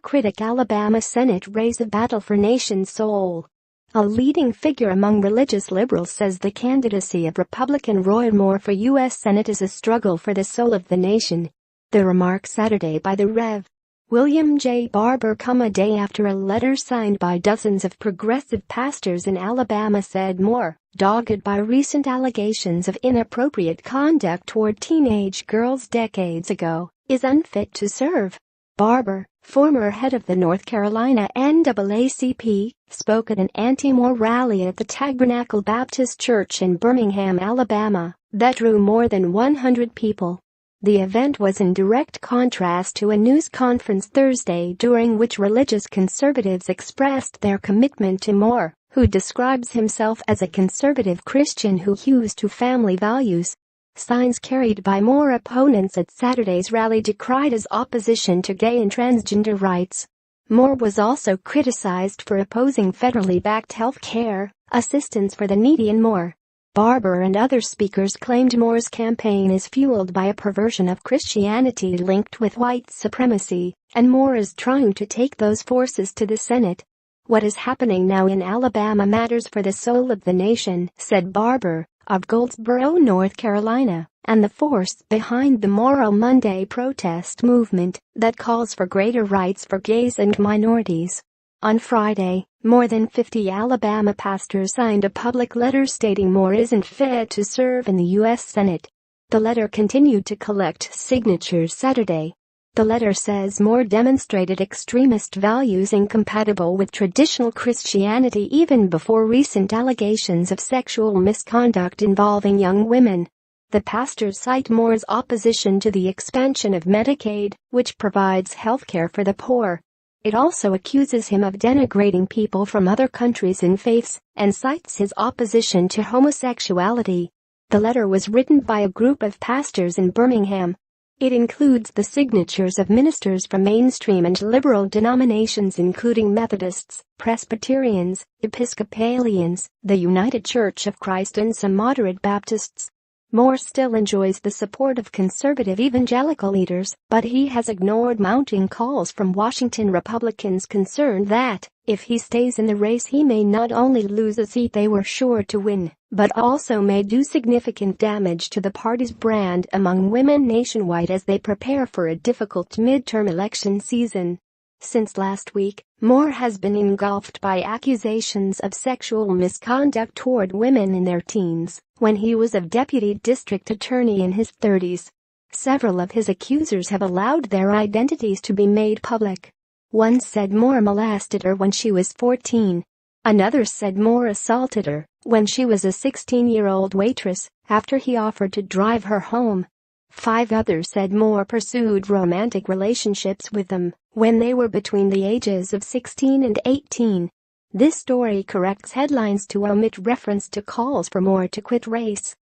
critic Alabama Senate race a battle for nation's soul. A leading figure among religious liberals says the candidacy of Republican Roy Moore for U.S. Senate is a struggle for the soul of the nation. The remark Saturday by the Rev. William J. Barber come a day after a letter signed by dozens of progressive pastors in Alabama said Moore, dogged by recent allegations of inappropriate conduct toward teenage girls decades ago, is unfit to serve. Barber, former head of the North Carolina NAACP, spoke at an anti-Moore rally at the Tabernacle Baptist Church in Birmingham, Alabama, that drew more than 100 people. The event was in direct contrast to a news conference Thursday during which religious conservatives expressed their commitment to Moore, who describes himself as a conservative Christian who hews to family values. Signs carried by Moore opponents at Saturday's rally decried his opposition to gay and transgender rights. Moore was also criticized for opposing federally backed health care assistance for the needy and more. Barber and other speakers claimed Moore's campaign is fueled by a perversion of Christianity linked with white supremacy, and Moore is trying to take those forces to the Senate. "What is happening now in Alabama matters for the soul of the nation," said Barber, of Goldsboro, North Carolina, and the force behind the Moral Monday protest movement that calls for greater rights for gays and minorities. On Friday, more than 50 Alabama pastors signed a public letter stating Moore isn't fit to serve in the U.S. Senate. The letter continued to collect signatures Saturday. The letter says Moore demonstrated extremist values incompatible with traditional Christianity even before recent allegations of sexual misconduct involving young women. The pastors cite Moore's opposition to the expansion of Medicaid, which provides health care for the poor. It also accuses him of denigrating people from other countries and faiths, and cites his opposition to homosexuality. The letter was written by a group of pastors in Birmingham. It includes the signatures of ministers from mainstream and liberal denominations including Methodists, Presbyterians, Episcopalians, the United Church of Christ and some moderate Baptists. Moore still enjoys the support of conservative evangelical leaders, but he has ignored mounting calls from Washington Republicans concerned that, if he stays in the race, he may not only lose a seat they were sure to win, but also may do significant damage to the party's brand among women nationwide as they prepare for a difficult midterm election season. Since last week, Moore has been engulfed by accusations of sexual misconduct toward women in their teens when he was a deputy district attorney in his 30s. Several of his accusers have allowed their identities to be made public. One said Moore molested her when she was 14. Another said Moore assaulted her when she was a 16-year-old waitress after he offered to drive her home. 5 others said Moore pursued romantic relationships with them when they were between the ages of 16 and 18. This story corrects headlines to omit reference to calls for Moore to quit race.